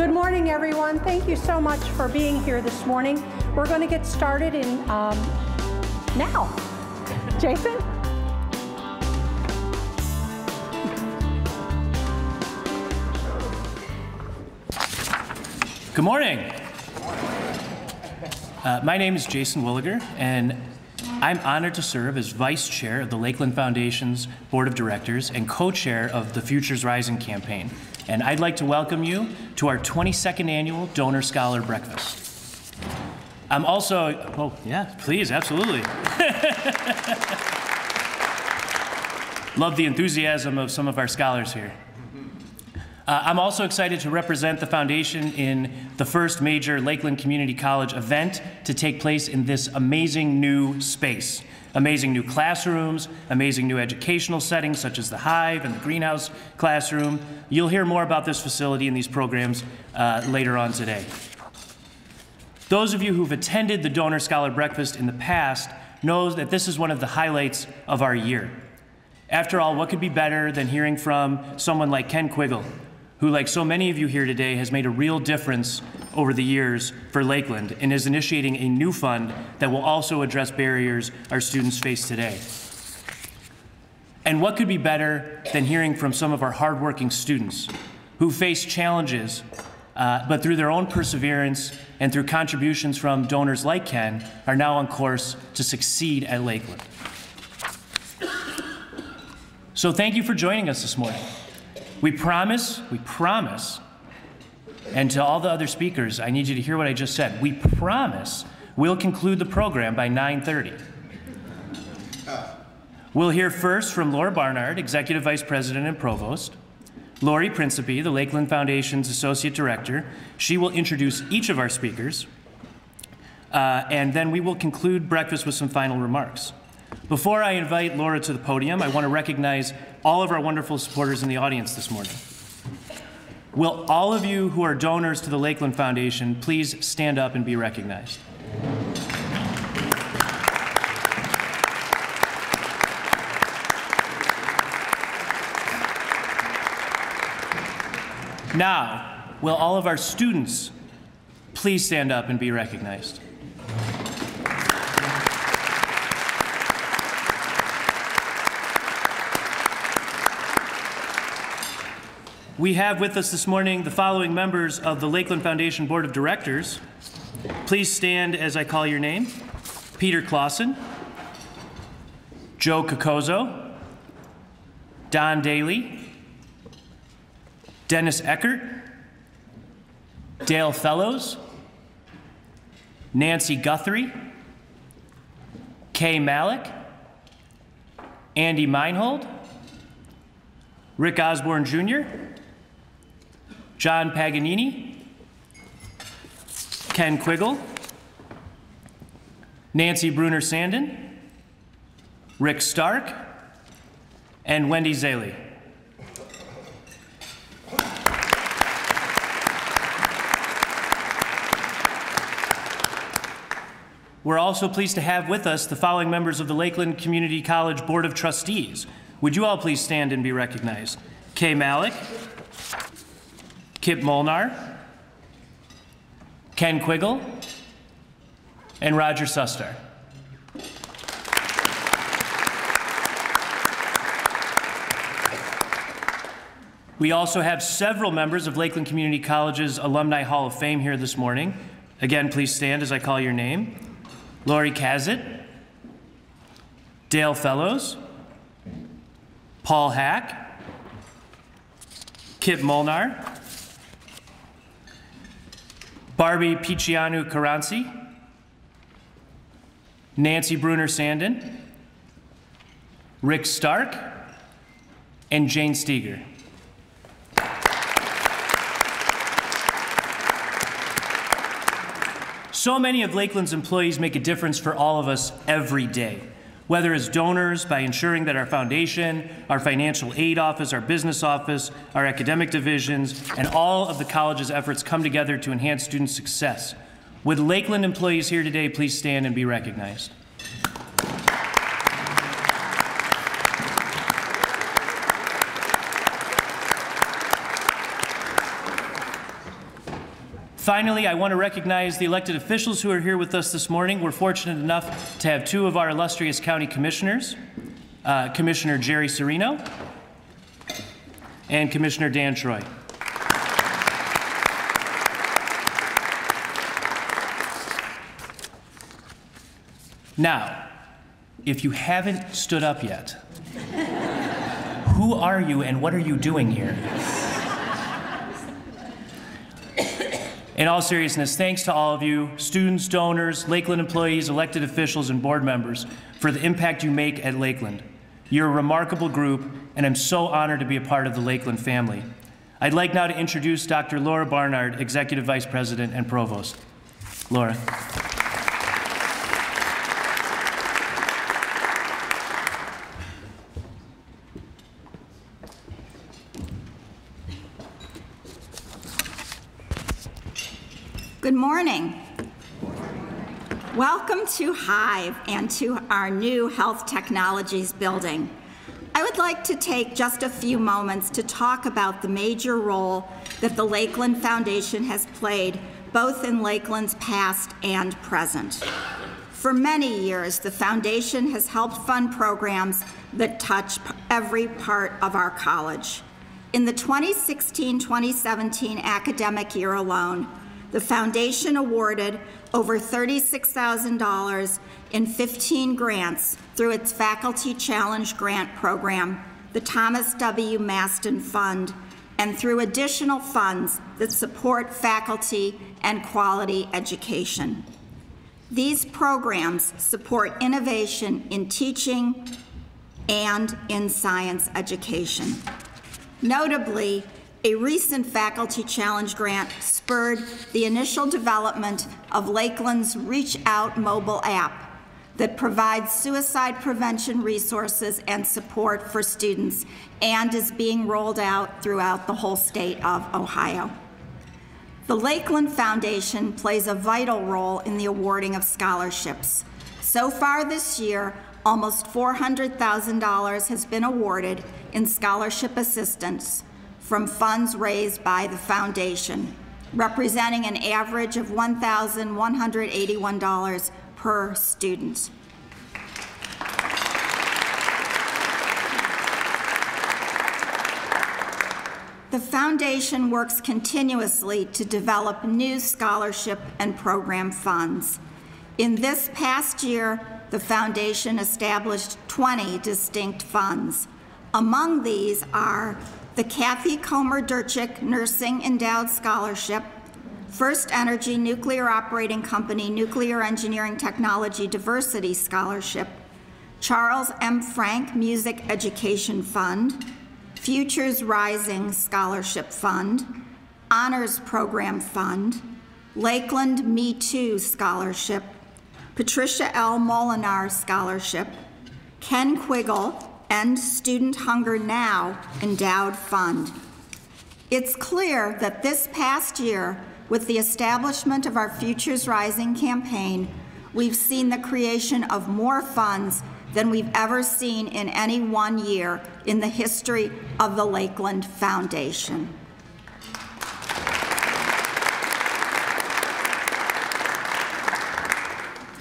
Good morning, everyone. Thank you so much for being here this morning. We're going to get started in now. Jason? Good morning. My name is Jason Williger, and I'm honored to serve as Vice Chair of the Lakeland Foundation's Board of Directors and Co-Chair of the Futures Rising campaign. And I'd like to welcome you to our 22nd annual Donor Scholar Breakfast. I'm also, oh yeah, please, absolutely. Love the enthusiasm of some of our scholars here. I'm also excited to represent the foundation in the first major Lakeland Community College event to take place in this amazing new space. Amazing new classrooms, amazing new educational settings such as the Hive and the Greenhouse classroom. You'll hear more about this facility and these programs later on today. Those of you who've attended the Donor Scholar Breakfast in the past know that this is one of the highlights of our year. After all, what could be better than hearing from someone like Ken Quiggle, who, like so many of you here today, has made a real difference over the years for Lakeland and is initiating a new fund that will also address barriers our students face today. And what could be better than hearing from some of our hardworking students who face challenges, but through their own perseverance and through contributions from donors like Ken, are now on course to succeed at Lakeland. So thank you for joining us this morning. We promise, and to all the other speakers, I need you to hear what I just said. We promise we'll conclude the program by 9:30. We'll hear first from Laura Barnard, Executive Vice President and Provost, Lori Principe, the Lakeland Foundation's Associate Director. She will introduce each of our speakers, and then we will conclude breakfast with some final remarks. Before I invite Laura to the podium, I want to recognize all of our wonderful supporters in the audience this morning. Will all of you who are donors to the Lakeland Foundation please stand up and be recognized? Now, will all of our students please stand up and be recognized? We have with us this morning the following members of the Lakeland Foundation Board of Directors. Please stand as I call your name. Peter Clausen, Joe Cocozzo, Don Daly, Dennis Eckert, Dale Fellows, Nancy Guthrie, Kay Malik, Andy Meinhold, Rick Osborne Jr., John Paganini, Ken Quiggle, Nancy Bruner-Sandin, Rick Stark, and Wendy Zaley. We're also pleased to have with us the following members of the Lakeland Community College Board of Trustees. Would you all please stand and be recognized? Kay Malik, Kip Molnar, Ken Quiggle, and Roger Sustar. We also have several members of Lakeland Community College's Alumni Hall of Fame here this morning. Again, please stand as I call your name. Lori Kazit, Dale Fellows, Paul Hack, Kip Molnar, Barbie Piccianu-Caranci, Nancy Bruner-Sandin, Rick Stark, and Jane Steger. So many of Lakeland's employees make a difference for all of us every day, whether as donors by ensuring that our foundation, our financial aid office, our business office, our academic divisions, and all of the college's efforts come together to enhance student success. Would Lakeland employees here today please stand and be recognized? Finally, I want to recognize the elected officials who are here with us this morning. We're fortunate enough to have two of our illustrious county commissioners, Commissioner Jerry Serino and Commissioner Dan Troy. Now, if you haven't stood up yet, who are you and what are you doing here? In all seriousness, thanks to all of you, students, donors, Lakeland employees, elected officials, and board members for the impact you make at Lakeland. You're a remarkable group, and I'm so honored to be a part of the Lakeland family. I'd like now to introduce Dr. Laura Barnard, Executive Vice President and Provost. Laura. Good morning. Welcome to Hive and to our new Health Technologies building. I would like to take just a few moments to talk about the major role that the Lakeland Foundation has played both in Lakeland's past and present. For many years, the Foundation has helped fund programs that touch every part of our college. In the 2016-2017 academic year alone, the Foundation awarded over $36,000 in 15 grants through its Faculty Challenge Grant Program, the Thomas W. Maston Fund, and through additional funds that support faculty and quality education. These programs support innovation in teaching and in science education. Notably, a recent Faculty Challenge grant spurred the initial development of Lakeland's Reach Out mobile app that provides suicide prevention resources and support for students and is being rolled out throughout the whole state of Ohio. The Lakeland Foundation plays a vital role in the awarding of scholarships. So far this year, almost $400,000 has been awarded in scholarship assistance from funds raised by the Foundation, representing an average of $1,181 per student. The Foundation works continuously to develop new scholarship and program funds. In this past year, the Foundation established 20 distinct funds. Among these are the Kathy Comer-Durchik Nursing Endowed Scholarship, First Energy Nuclear Operating Company Nuclear Engineering Technology Diversity Scholarship, Charles M. Frank Music Education Fund, Futures Rising Scholarship Fund, Honors Program Fund, Lakeland Me Too Scholarship, Patricia L. Molinar Scholarship, Ken Quiggle End Student Hunger Now Endowed Fund. It's clear that this past year, with the establishment of our Futures Rising campaign, we've seen the creation of more funds than we've ever seen in any one year in the history of the Lakeland Foundation.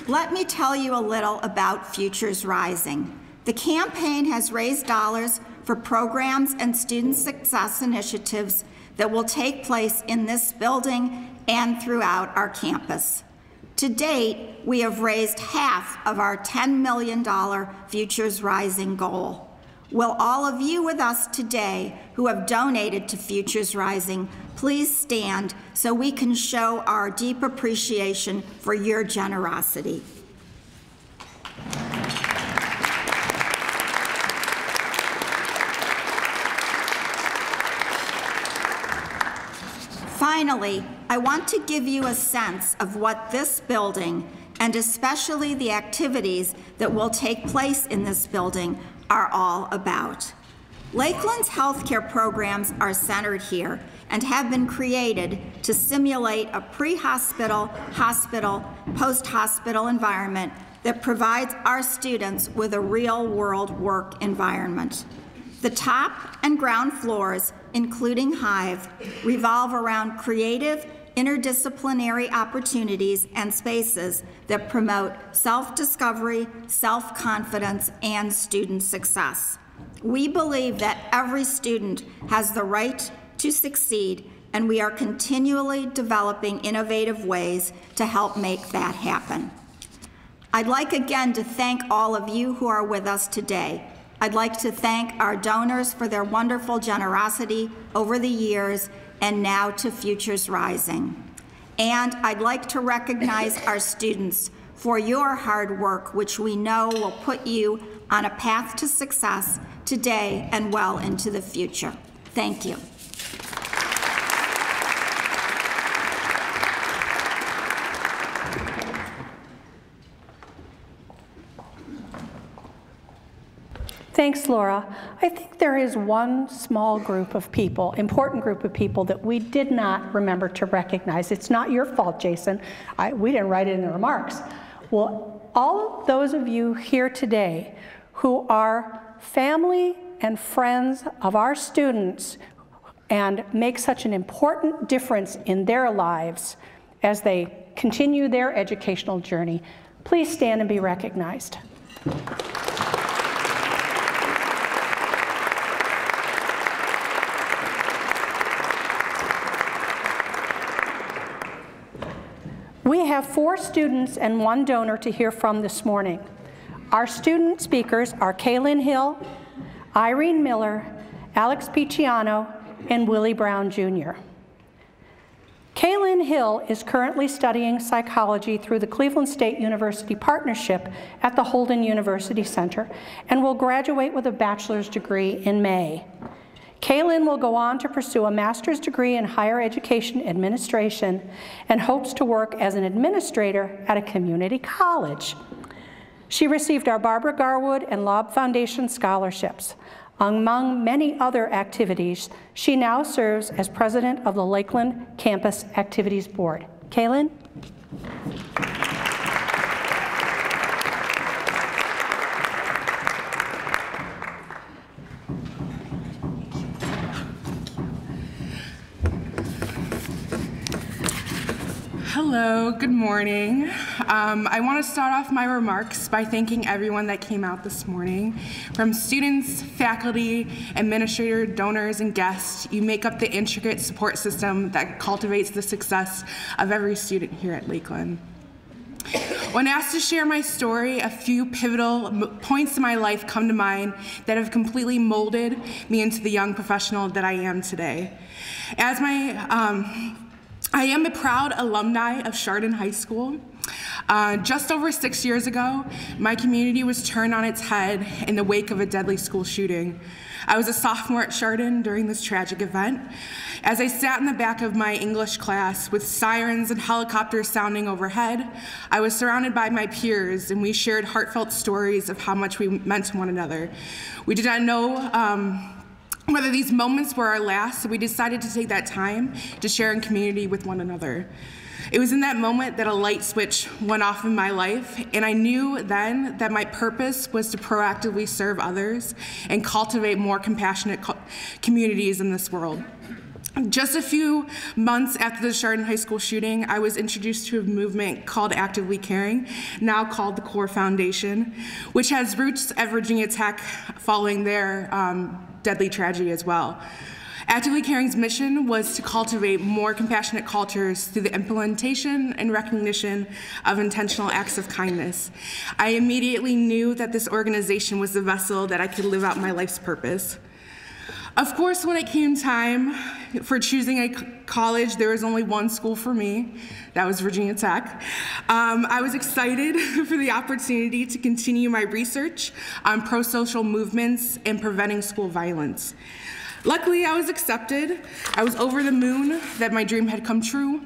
Let me tell you a little about Futures Rising. The campaign has raised dollars for programs and student success initiatives that will take place in this building and throughout our campus. To date, we have raised half of our $10 million Futures Rising goal. Will all of you with us today who have donated to Futures Rising please stand so we can show our deep appreciation for your generosity. Finally, I want to give you a sense of what this building, and especially the activities that will take place in this building, are all about. Lakeland's healthcare programs are centered here and have been created to simulate a pre-hospital, hospital, post-hospital environment that provides our students with a real-world work environment. The top and ground floors, including Hive, revolve around creative interdisciplinary opportunities and spaces that promote self-discovery, self-confidence, and student success. We believe that every student has the right to succeed, and we are continually developing innovative ways to help make that happen. I'd like again to thank all of you who are with us today. I'd like to thank our donors for their wonderful generosity over the years and now to Futures Rising. And I'd like to recognize our students for your hard work, which we know will put you on a path to success today and well into the future. Thank you. Thanks, Laura. I think there is one small group of people, important group of people, that we did not remember to recognize. It's not your fault, Jason. We didn't write it in the remarks. Well, all of those of you here today who are family and friends of our students and make such an important difference in their lives as they continue their educational journey, please stand and be recognized. We have 4 students and 1 donor to hear from this morning. Our student speakers are Kaylin Hill, Irene Miller, Alex Picciano, and Willie Brown Jr. Kaylin Hill is currently studying psychology through the Cleveland State University Partnership at the Holden University Center and will graduate with a bachelor's degree in May. Kaylin will go on to pursue a master's degree in higher education administration and hopes to work as an administrator at a community college. She received our Barbara Garwood and Loeb Foundation scholarships. Among many other activities, she now serves as president of the Lakeland Campus Activities Board. Kaylin? Hello, good morning. I want to start off my remarks by thanking everyone that came out this morning. From students, faculty, administrator, donors, and guests, you make up the intricate support system that cultivates the success of every student here at Lakeland. When asked to share my story, a few pivotal points in my life come to mind that have completely molded me into the young professional that I am today. I am a proud alumni of Chardon High School. Just over 6 years ago, my community was turned on its head in the wake of a deadly school shooting. I was a sophomore at Chardon during this tragic event. As I sat in the back of my English class with sirens and helicopters sounding overhead, I was surrounded by my peers, and we shared heartfelt stories of how much we meant to one another. We did not know whether these moments were our last, so we decided to take that time to share in community with one another. It was in that moment that a light switch went off in my life, and I knew then that my purpose was to proactively serve others and cultivate more compassionate communities in this world. Just a few months after the Chardon High School shooting, I was introduced to a movement called Actively Caring, now called the CORE Foundation, which has roots at Virginia Tech following their deadly tragedy as well. Actively Caring's mission was to cultivate more compassionate cultures through the implementation and recognition of intentional acts of kindness. I immediately knew that this organization was the vessel that I could live out my life's purpose. Of course, when it came time for choosing a college, there was only one school for me. That was Virginia Tech. I was excited for the opportunity to continue my research on pro-social movements and preventing school violence. Luckily, I was accepted. I was over the moon that my dream had come true,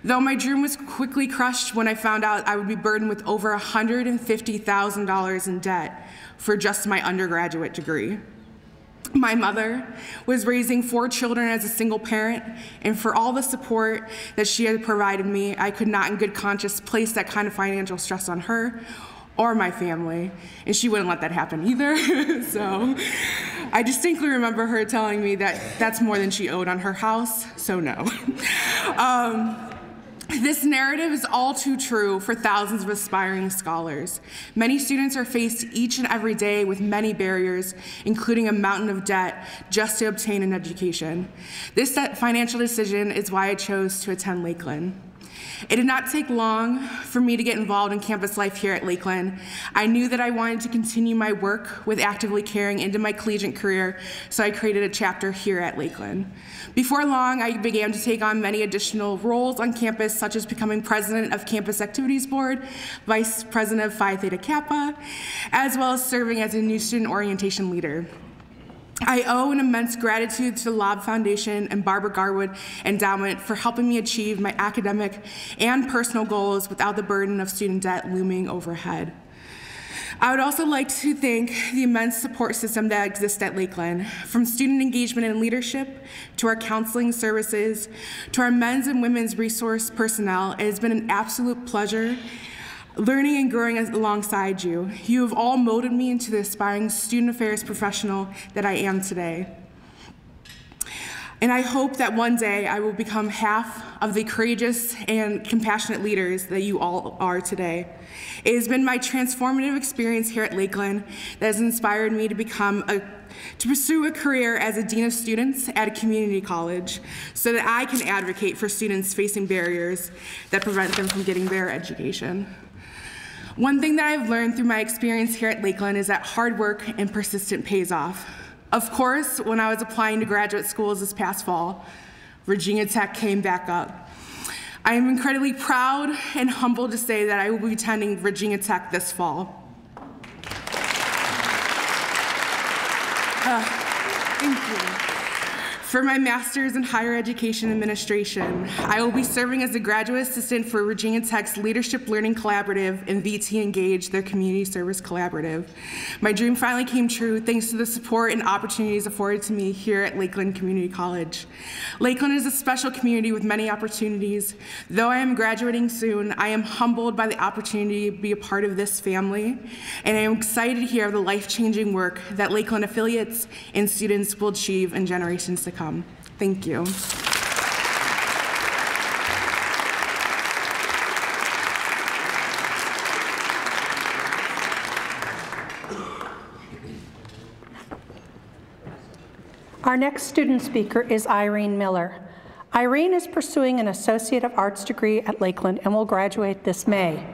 though my dream was quickly crushed when I found out I would be burdened with over $150,000 in debt for just my undergraduate degree. My mother was raising 4 children as a single parent, and for all the support that she had provided me, I could not in good conscience place that kind of financial stress on her or my family, and she wouldn't let that happen either. So I distinctly remember her telling me that that's more than she owed on her house, so no. This narrative is all too true for thousands of aspiring scholars. Many students are faced each and every day with many barriers, including a mountain of debt, just to obtain an education. This financial decision is why I chose to attend Lakeland. It did not take long for me to get involved in campus life here at Lakeland. I knew that I wanted to continue my work with actively caring into my collegiate career, so I created a chapter here at Lakeland. Before long, I began to take on many additional roles on campus, such as becoming president of Campus Activities Board, vice president of Phi Theta Kappa, as well as serving as a new student orientation leader. I owe an immense gratitude to the Lobb Foundation and Barbara Garwood Endowment for helping me achieve my academic and personal goals without the burden of student debt looming overhead. I would also like to thank the immense support system that exists at Lakeland, from student engagement and leadership, to our counseling services, to our men's and women's resource personnel. It has been an absolute pleasure learning and growing alongside you. You have all molded me into the aspiring student affairs professional that I am today. And I hope that one day I will become half of the courageous and compassionate leaders that you all are today. It has been my transformative experience here at Lakeland that has inspired me to pursue a career as a dean of students at a community college so that I can advocate for students facing barriers that prevent them from getting their education. One thing that I've learned through my experience here at Lakeland is that hard work and persistence pays off. Of course, when I was applying to graduate schools this past fall, Virginia Tech came back up. I am incredibly proud and humbled to say that I will be attending Virginia Tech this fall. Thank you. For my master's in higher education administration, I will be serving as a graduate assistant for Virginia Tech's Leadership Learning Collaborative and VT Engage, their community service collaborative. My dream finally came true thanks to the support and opportunities afforded to me here at Lakeland Community College. Lakeland is a special community with many opportunities. Though I am graduating soon, I am humbled by the opportunity to be a part of this family, and I am excited to hear the life-changing work that Lakeland affiliates and students will achieve in generations to come. Thank you. Our next student speaker is Irene Miller. Irene is pursuing an Associate of Arts degree at Lakeland and will graduate this May.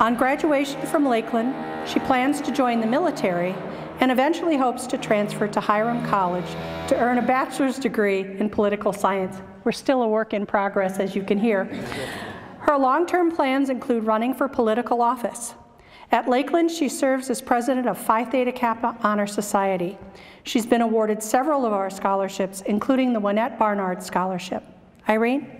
On graduation from Lakeland, she plans to join the military and eventually hopes to transfer to Hiram College to earn a bachelor's degree in political science. We're still a work in progress, as you can hear. Her long-term plans include running for political office. At Lakeland, she serves as president of Phi Theta Kappa Honor Society. She's been awarded several of our scholarships, including the Wynette Barnard Scholarship. Irene?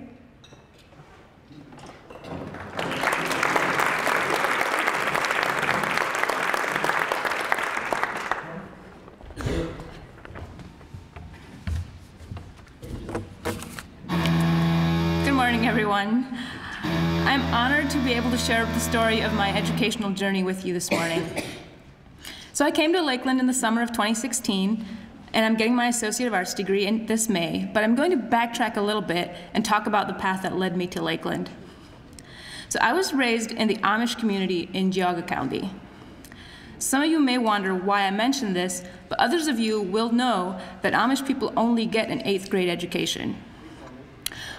Everyone. I'm honored to be able to share the story of my educational journey with you this morning. So I came to Lakeland in the summer of 2016, and I'm getting my Associate of Arts degree in this May, but I'm going to backtrack a little bit and talk about the path that led me to Lakeland. So I was raised in the Amish community in Geauga County. Some of you may wonder why I mention this, but others of you will know that Amish people only get an 8th grade education.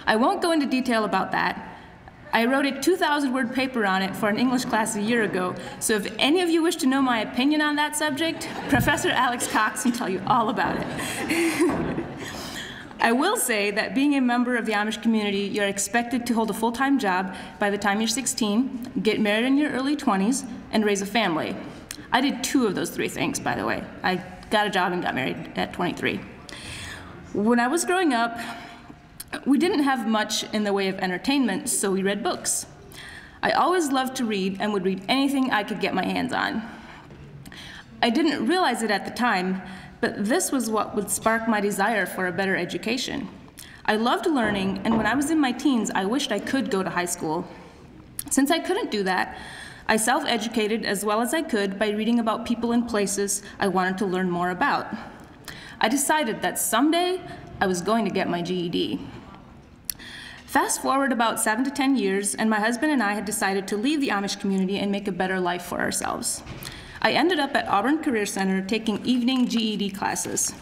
I won't go into detail about that. I wrote a 2,000-word paper on it for an English class a year ago, so if any of you wish to know my opinion on that subject, Professor Alex Cox can tell you all about it. I will say that being a member of the Amish community, you're expected to hold a full-time job by the time you're 16, get married in your early 20s, and raise a family. I did 2 of those 3 things, by the way. I got a job and got married at 23. When I was growing up, we didn't have much in the way of entertainment, so we read books. I always loved to read and would read anything I could get my hands on. I didn't realize it at the time, but this was what would spark my desire for a better education. I loved learning, and when I was in my teens, I wished I could go to high school. Since I couldn't do that, I self-educated as well as I could by reading about people and places I wanted to learn more about. I decided that someday I was going to get my GED. Fast forward about 7 to 10 years, and my husband and I had decided to leave the Amish community and make a better life for ourselves. I ended up at Auburn Career Center taking evening GED classes.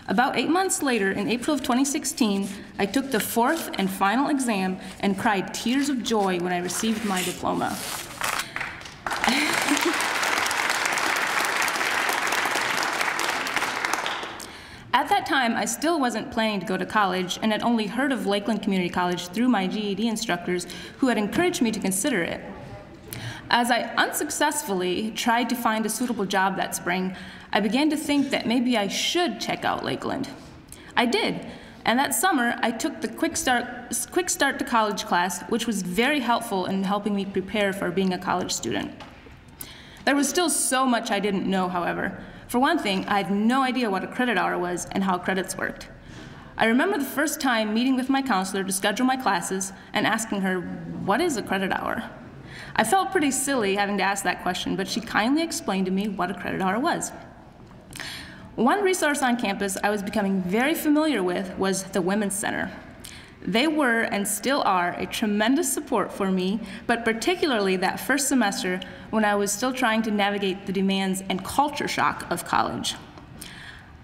About 8 months later, in April of 2016, I took the 4th and final exam and cried tears of joy when I received my diploma. At that time, I still wasn't planning to go to college and had only heard of Lakeland Community College through my GED instructors who had encouraged me to consider it. As I unsuccessfully tried to find a suitable job that spring, I began to think that maybe I should check out Lakeland. I did, and that summer I took the Quick Start to College class, which was very helpful in helping me prepare for being a college student. There was still so much I didn't know, however. For one thing, I had no idea what a credit hour was and how credits worked. I remember the first time meeting with my counselor to schedule my classes and asking her, "What is a credit hour?" I felt pretty silly having to ask that question, but she kindly explained to me what a credit hour was. One resource on campus I was becoming very familiar with was the Women's Center. They were and still are a tremendous support for me, but particularly that first semester when I was still trying to navigate the demands and culture shock of college.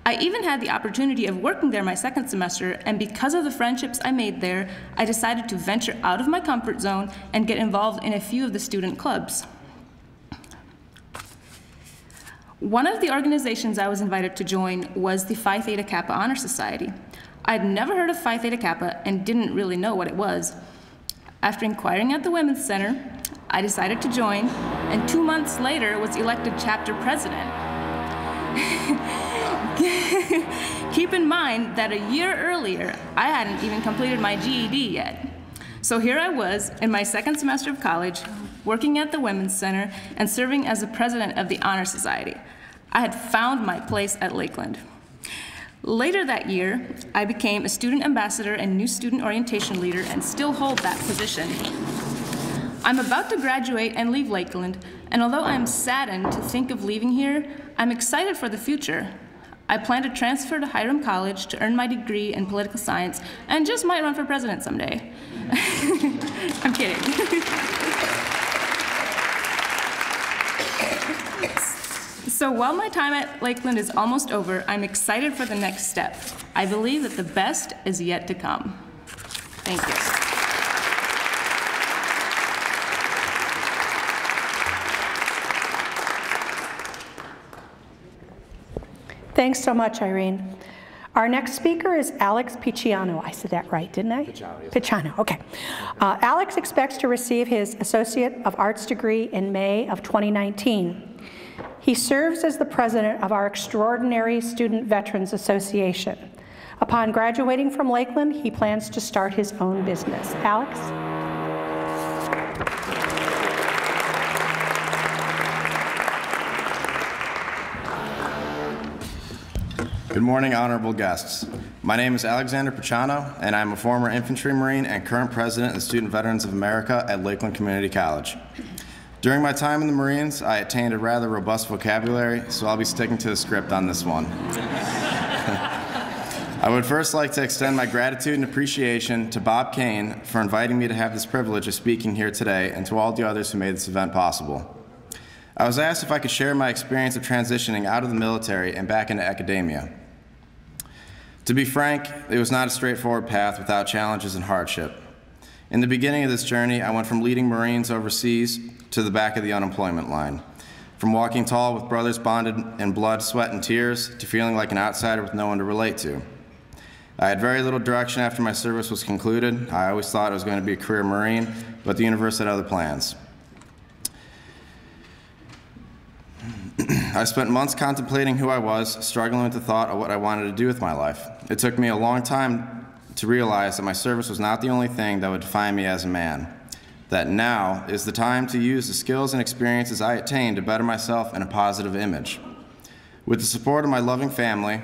I even had the opportunity of working there my second semester, and because of the friendships I made there, I decided to venture out of my comfort zone and get involved in a few of the student clubs. One of the organizations I was invited to join was the Phi Theta Kappa Honor Society. I'd never heard of Phi Theta Kappa and didn't really know what it was. After inquiring at the Women's Center, I decided to join, and 2 months later was elected chapter president. Keep in mind that a year earlier, I hadn't even completed my GED yet. So here I was in my second semester of college, working at the Women's Center and serving as the president of the Honor Society. I had found my place at Lakeland. Later that year, I became a student ambassador and new student orientation leader and still hold that position. I'm about to graduate and leave Lakeland, and although I'm saddened to think of leaving here, I'm excited for the future. I plan to transfer to Hiram College to earn my degree in political science and just might run for president someday. I'm kidding. So while my time at Lakeland is almost over, I'm excited for the next step. I believe that the best is yet to come. Thank you. Thanks so much, Irene. Our next speaker is Alex Picciano. I said that right, didn't I? Picciano, yes. Picciano, okay. Alex expects to receive his Associate of Arts degree in May of 2019. He serves as the president of our Extraordinary Student Veterans Association. Upon graduating from Lakeland, he plans to start his own business. Alex? Good morning, honorable guests. My name is Alexander Picciano, and I'm a former infantry Marine and current president of the Student Veterans of America at Lakeland Community College. During my time in the Marines, I attained a rather robust vocabulary, so I'll be sticking to the script on this one. I would first like to extend my gratitude and appreciation to Bob Kane for inviting me to have this privilege of speaking here today, and to all the others who made this event possible. I was asked if I could share my experience of transitioning out of the military and back into academia. To be frank, it was not a straightforward path without challenges and hardship. In the beginning of this journey, I went from leading Marines overseas to the back of the unemployment line. From walking tall with brothers bonded in blood, sweat, and tears, to feeling like an outsider with no one to relate to. I had very little direction after my service was concluded. I always thought I was going to be a career Marine, but the universe had other plans. I spent months contemplating who I was, struggling with the thought of what I wanted to do with my life. It took me a long time to realize that my service was not the only thing that would define me as a man. That now is the time to use the skills and experiences I attained to better myself in a positive image. With the support of my loving family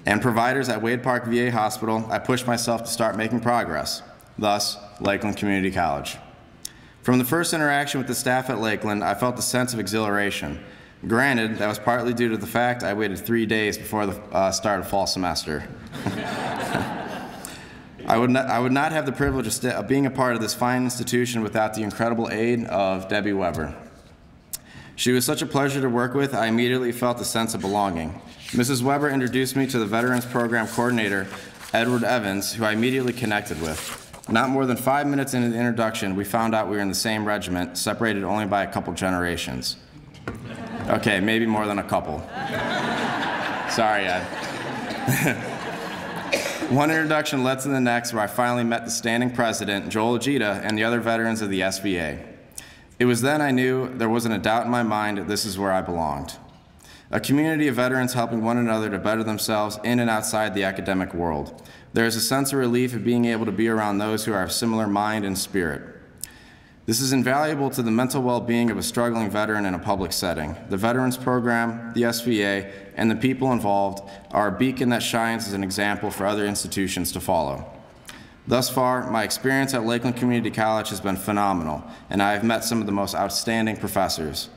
and providers at Wade Park VA Hospital, I pushed myself to start making progress, thus Lakeland Community College. From the first interaction with the staff at Lakeland, I felt a sense of exhilaration. Granted, that was partly due to the fact I waited 3 days before the start of fall semester. I would not have the privilege of being a part of this fine institution without the incredible aid of Debbie Weber. She was such a pleasure to work with, I immediately felt a sense of belonging. Mrs. Weber introduced me to the Veterans Program Coordinator, Edward Evans, who I immediately connected with. Not more than 5 minutes into the introduction, we found out we were in the same regiment, separated only by a couple generations. Okay, maybe more than a couple. Sorry, Ed. One introduction led to the next, where I finally met the standing president, Joel Ajita, and the other veterans of the SVA. It was then I knew there wasn't a doubt in my mind that this is where I belonged. A community of veterans helping one another to better themselves in and outside the academic world. There is a sense of relief of being able to be around those who are of similar mind and spirit. This is invaluable to the mental well-being of a struggling veteran in a public setting. The Veterans Program, the SVA, and the people involved are a beacon that shines as an example for other institutions to follow. Thus far, my experience at Lakeland Community College has been phenomenal, and I have met some of the most outstanding professors.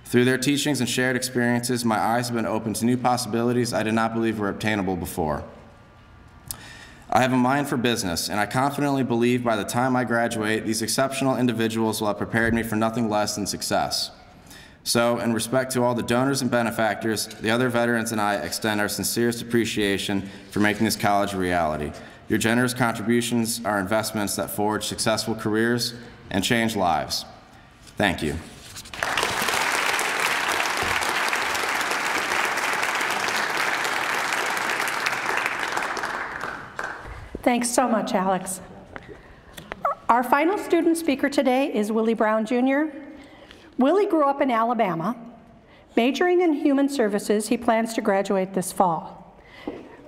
Through their teachings and shared experiences, my eyes have been opened to new possibilities I did not believe were obtainable before. I have a mind for business, and I confidently believe by the time I graduate, these exceptional individuals will have prepared me for nothing less than success. So, in respect to all the donors and benefactors, the other veterans and I extend our sincerest appreciation for making this college a reality. Your generous contributions are investments that forge successful careers and change lives. Thank you. Thanks so much, Alex. Our final student speaker today is Willie Brown Jr. Willie grew up in Alabama. Majoring in human services, he plans to graduate this fall.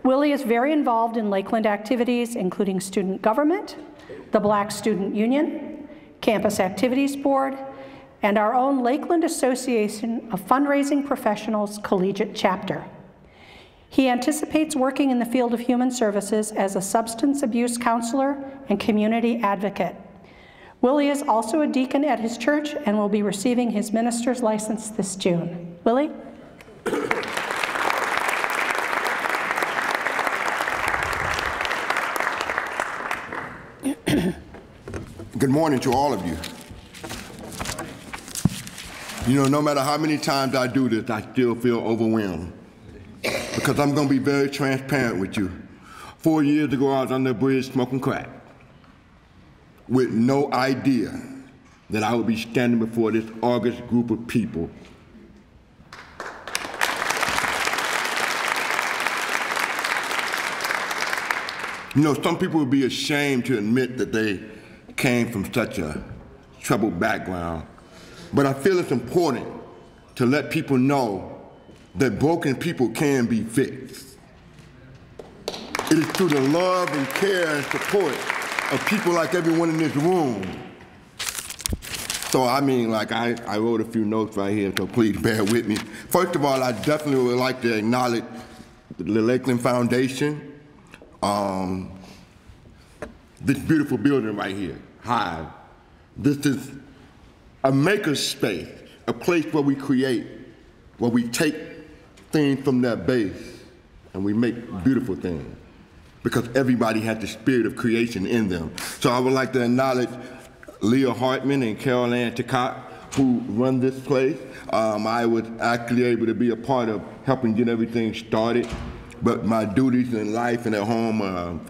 Willie is very involved in Lakeland activities, including student government, the Black Student Union, Campus Activities Board, and our own Lakeland Association of Fundraising Professionals Collegiate Chapter. He anticipates working in the field of human services as a substance abuse counselor and community advocate. Willie is also a deacon at his church and will be receiving his minister's license this June. Willie? Good morning to all of you. You know, no matter how many times I do this, I still feel overwhelmed. Because I'm going to be very transparent with you. 4 years ago, I was on the bridge smoking crack with no idea that I would be standing before this august group of people. You know, some people would be ashamed to admit that they came from such a troubled background. But I feel it's important to let people know that broken people can be fixed. It is through the love and care and support of people like everyone in this room. So I mean, like I wrote a few notes right here, so please bear with me. First of all, I definitely would like to acknowledge the Lakeland Foundation, this beautiful building right here, Hive. This is a maker space, a place where we create, where we take things from their base and we make beautiful things, because everybody has the spirit of creation in them. So I would like to acknowledge Leah Hartman and Carol Ann Tacott, who run this place. I was actually able to be a part of helping get everything started, but my duties in life and at home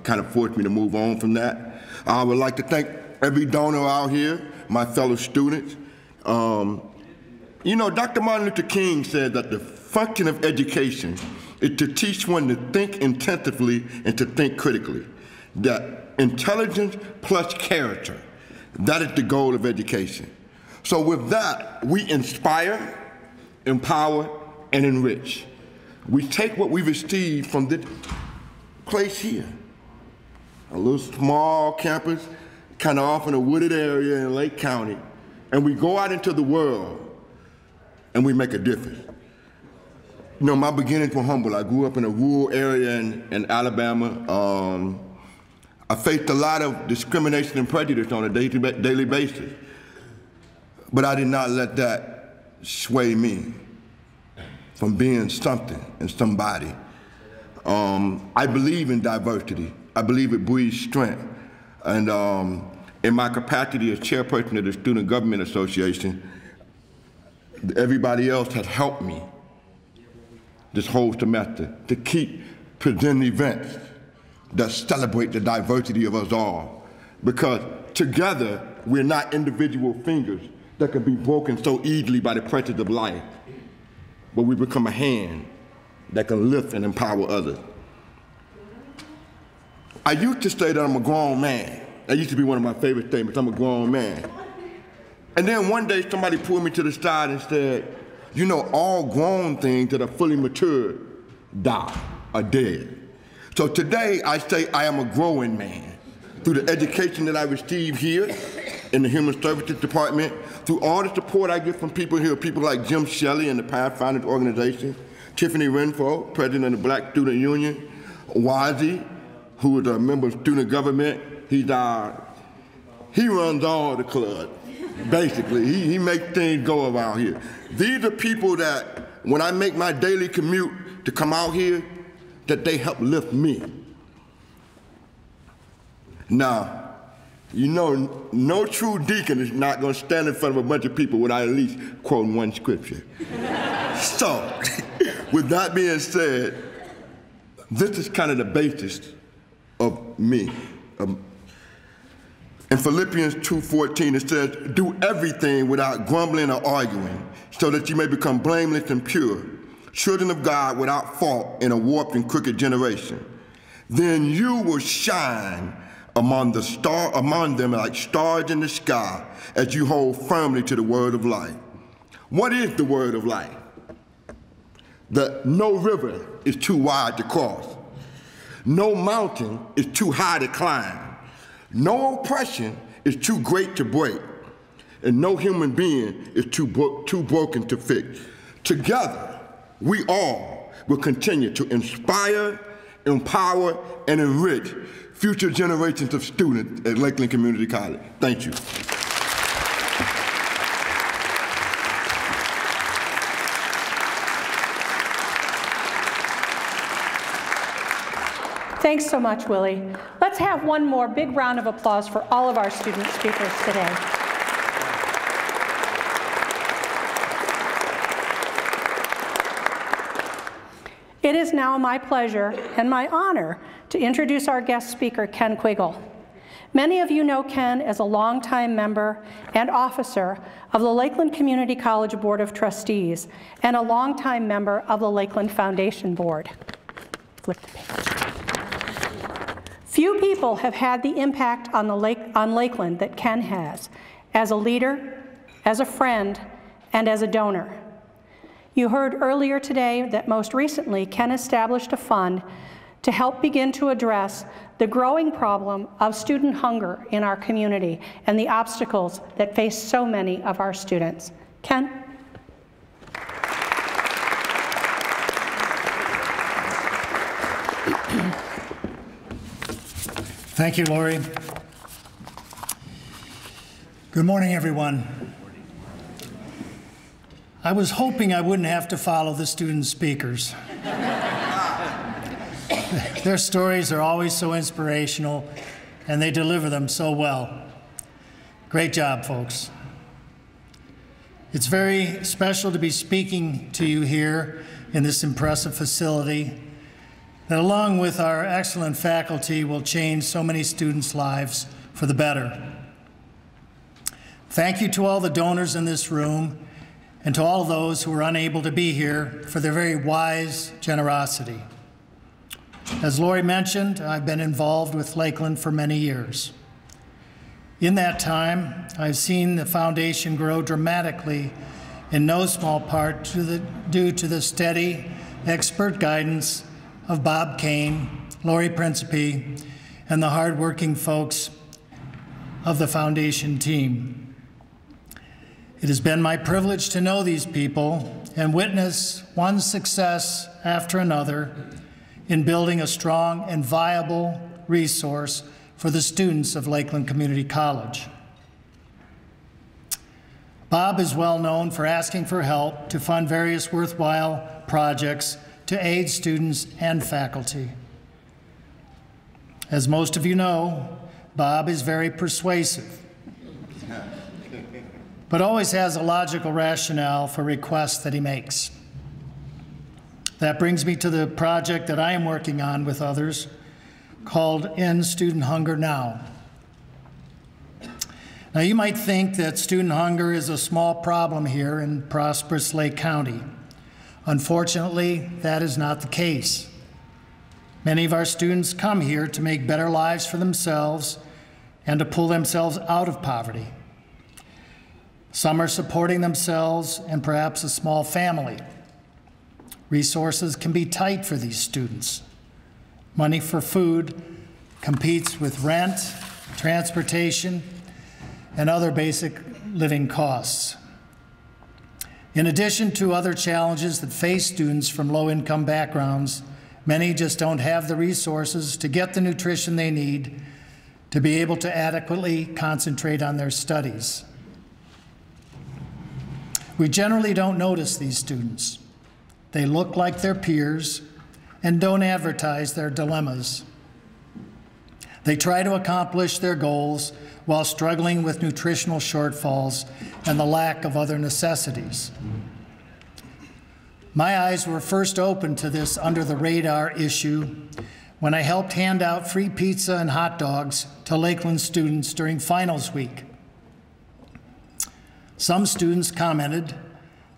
kind of forced me to move on from that. I would like to thank every donor out here, my fellow students. You know, Dr. Martin Luther King said that the function of education is to teach one to think intensively and to think critically. That intelligence plus character, that is the goal of education. So with that, we inspire, empower, and enrich. We take what we received from this place here, a little small campus, kind of off in a wooded area in Lake County, and we go out into the world and we make a difference. You know, my beginnings were humble. I grew up in a rural area in Alabama. I faced a lot of discrimination and prejudice on a daily basis. But I did not let that sway me from being something and somebody. I believe in diversity. I believe it breeds strength. And in my capacity as chairperson of the Student Government Association, everybody else has helped me this whole semester to keep presenting events that celebrate the diversity of us all. Because together, we're not individual fingers that can be broken so easily by the pressures of life, but we become a hand that can lift and empower others. I used to say that I'm a grown man. That used to be one of my favorite statements, I'm a grown man. And then one day somebody pulled me to the side and said, you know, all grown things that are fully matured die, are dead. So today I say I am a growing man through the education that I received here in the Human Services Department, through all the support I get from people here, people like Jim Shelley and the Pathfinders organization, Tiffany Renfro, president of the Black Student Union, Wazi, who is a member of student government. He runs all the clubs, basically. He makes things go around here. These are people that, when I make my daily commute to come out here, that they help lift me. Now, you know, no true deacon is not going to stand in front of a bunch of people without at least quoting one scripture. So, with that being said, this is kind of the basis of me. In Philippians 2:14, it says, do everything without grumbling or arguing, so that you may become blameless and pure, children of God without fault in a warped and crooked generation. Then you will shine among them like stars in the sky as you hold firmly to the word of life. What is the word of life? That no river is too wide to cross. No mountain is too high to climb. No oppression is too great to break. And no human being is too broken to fix. Together, we all will continue to inspire, empower, and enrich future generations of students at Lakeland Community College. Thank you. Thanks so much, Willie. Let's have one more big round of applause for all of our student speakers today. It is now my pleasure and my honor to introduce our guest speaker, Ken Quiggle. Many of you know Ken as a longtime member and officer of the Lakeland Community College Board of Trustees and a longtime member of the Lakeland Foundation Board. Flip the page. Few people have had the impact on Lakeland that Ken has, as a leader, as a friend, and as a donor. You heard earlier today that most recently Ken established a fund to help begin to address the growing problem of student hunger in our community and the obstacles that face so many of our students. Ken? Thank you, Lori. Good morning, everyone. I was hoping I wouldn't have to follow the student speakers. Their stories are always so inspirational, and they deliver them so well. Great job, folks. It's very special to be speaking to you here in this impressive facility that, along with our excellent faculty, will change so many students' lives for the better. Thank you to all the donors in this room and to all those who were unable to be here for their very wise generosity. As Lori mentioned, I've been involved with Lakeland for many years. In that time, I've seen the foundation grow dramatically, in no small part due to the steady, expert guidance of Bob Kane, Lori Principe, and the hardworking folks of the foundation team. It has been my privilege to know these people and witness one success after another in building a strong and viable resource for the students of Lakeland Community College. Bob is well known for asking for help to fund various worthwhile projects to aid students and faculty. As most of you know, Bob is very persuasive, but always has a logical rationale for requests that he makes. That brings me to the project that I am working on with others called End Student Hunger Now. Now, you might think that student hunger is a small problem here in prosperous Lake County. Unfortunately, that is not the case. Many of our students come here to make better lives for themselves and to pull themselves out of poverty. Some are supporting themselves and perhaps a small family. Resources can be tight for these students. Money for food competes with rent, transportation, and other basic living costs. In addition to other challenges that face students from low-income backgrounds, many just don't have the resources to get the nutrition they need to be able to adequately concentrate on their studies. We generally don't notice these students. They look like their peers and don't advertise their dilemmas. They try to accomplish their goals while struggling with nutritional shortfalls and the lack of other necessities. My eyes were first opened to this under-the-radar issue when I helped hand out free pizza and hot dogs to Lakeland students during finals week. Some students commented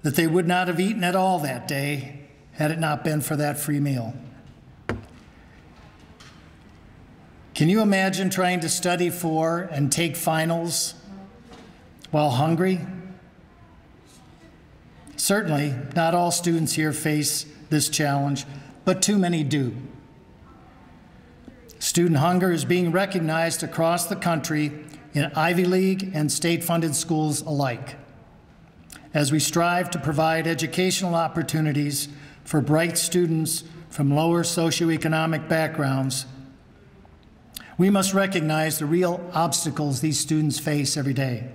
that they would not have eaten at all that day had it not been for that free meal. Can you imagine trying to study for and take finals while hungry? Certainly, not all students here face this challenge, but too many do. Student hunger is being recognized across the country in Ivy League and state-funded schools alike, as we strive to provide educational opportunities for bright students from lower socioeconomic backgrounds. We must recognize the real obstacles these students face every day.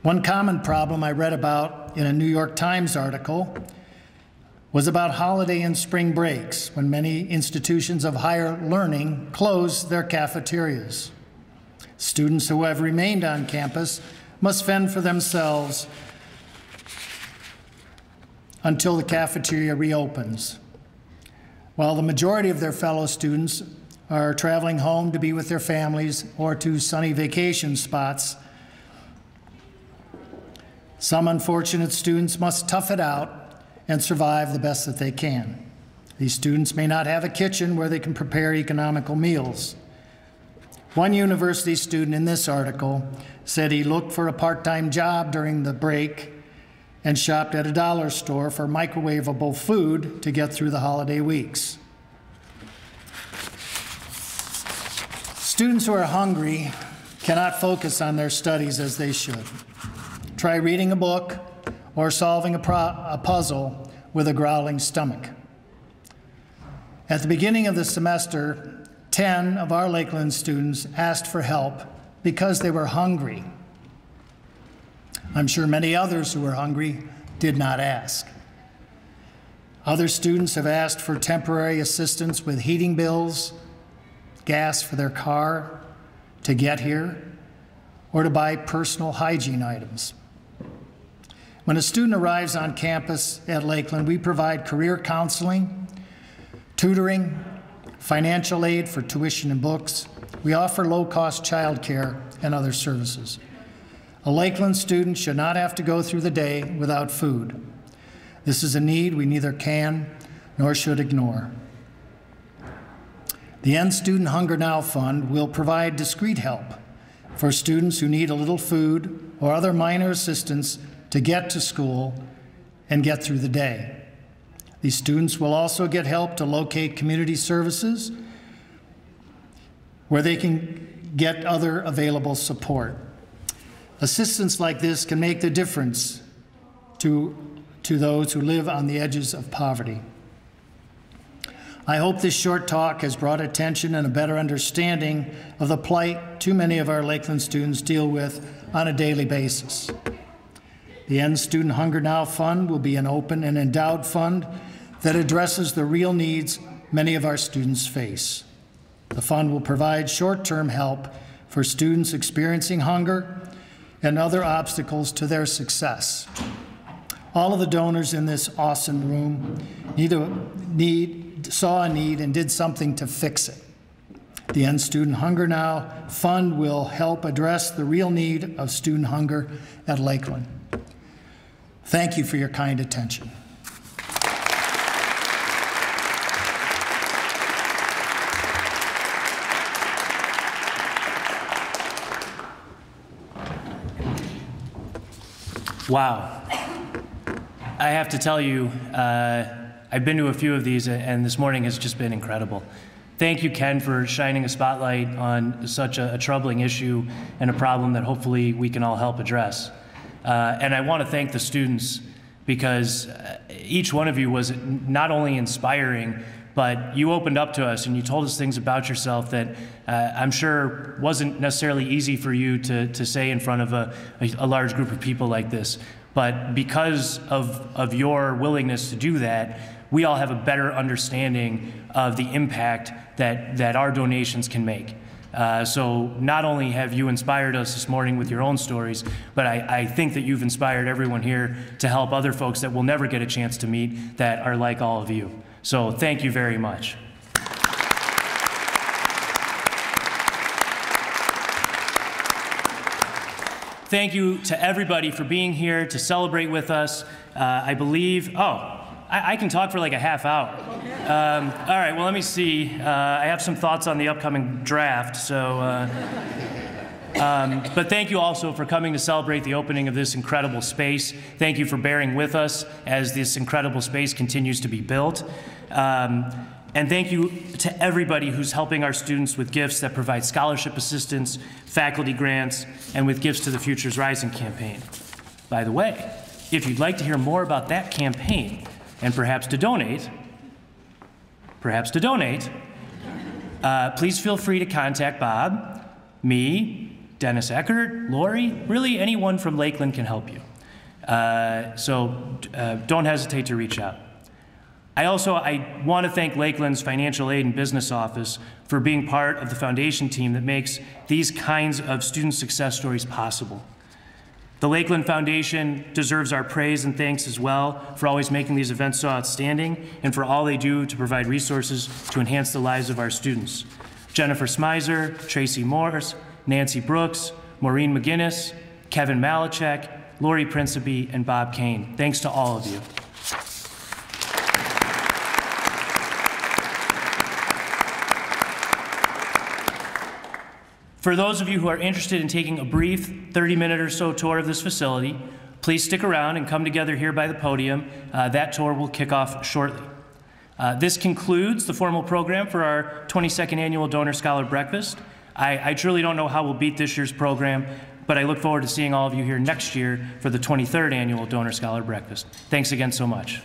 One common problem I read about in a New York Times article was about holiday and spring breaks, when many institutions of higher learning close their cafeterias. Students who have remained on campus must fend for themselves until the cafeteria reopens, while the majority of their fellow students are traveling home to be with their families or to sunny vacation spots. Some unfortunate students must tough it out and survive the best that they can. These students may not have a kitchen where they can prepare economical meals. One university student in this article said he looked for a part-time job during the break and shopped at a dollar store for microwavable food to get through the holiday weeks. Students who are hungry cannot focus on their studies as they should. Try reading a book or solving a puzzle with a growling stomach. At the beginning of the semester, 10 of our Lakeland students asked for help because they were hungry. I'm sure many others who were hungry did not ask. Other students have asked for temporary assistance with heating bills, gas for their car to get here, or to buy personal hygiene items. When a student arrives on campus at Lakeland, we provide career counseling, tutoring, financial aid for tuition and books. We offer low-cost childcare and other services. A Lakeland student should not have to go through the day without food. This is a need we neither can nor should ignore. The End Student Hunger Now Fund will provide discrete help for students who need a little food or other minor assistance to get to school and get through the day. These students will also get help to locate community services where they can get other available support. Assistance like this can make the difference to those who live on the edges of poverty. I hope this short talk has brought attention and a better understanding of the plight too many of our Lakeland students deal with on a daily basis. The End Student Hunger Now Fund will be an open and endowed fund that addresses the real needs many of our students face. The fund will provide short-term help for students experiencing hunger and other obstacles to their success. All of the donors in this awesome room saw a need and did something to fix it. The End Student Hunger Now Fund will help address the real need of student hunger at Lakeland. Thank you for your kind attention. Wow. I have to tell you, I've been to a few of these, and this morning has just been incredible. Thank you, Ken, for shining a spotlight on such a troubling issue and a problem that hopefully we can all help address. And I want to thank the students, because each one of you was not only inspiring, but you opened up to us and you told us things about yourself that I'm sure wasn't necessarily easy for you to say in front of a large group of people like this. But because of your willingness to do that, we all have a better understanding of the impact that our donations can make. So not only have you inspired us this morning with your own stories, but I think that you've inspired everyone here to help other folks that we'll never get a chance to meet that are like all of you. So thank you very much. Thank you to everybody for being here to celebrate with us. I believe, I can talk for like a half hour. All right, well, let me see. I have some thoughts on the upcoming draft, so. But thank you also for coming to celebrate the opening of this incredible space. Thank you for bearing with us as this incredible space continues to be built. And thank you to everybody who's helping our students with gifts that provide scholarship assistance, faculty grants, and with Gifts to the Futures Rising campaign. By the way, if you'd like to hear more about that campaign, and perhaps to donate, please feel free to contact Bob, me, Dennis Eckert, Lori, really anyone from Lakeland can help you. So don't hesitate to reach out. I want to thank Lakeland's Financial Aid and Business Office for being part of the foundation team that makes these kinds of student success stories possible. The Lakeland Foundation deserves our praise and thanks as well for always making these events so outstanding and for all they do to provide resources to enhance the lives of our students. Jennifer Smizer, Tracy Morris, Nancy Brooks, Maureen McGinnis, Kevin Malachek, Lori Principe, and Bob Kane. Thanks to all of you. For those of you who are interested in taking a brief 30-minute or so tour of this facility, please stick around and come together here by the podium. That tour will kick off shortly. This concludes the formal program for our 22nd Annual Donor Scholar Breakfast. I truly don't know how we'll beat this year's program, but I look forward to seeing all of you here next year for the 23rd Annual Donor Scholar Breakfast. Thanks again so much.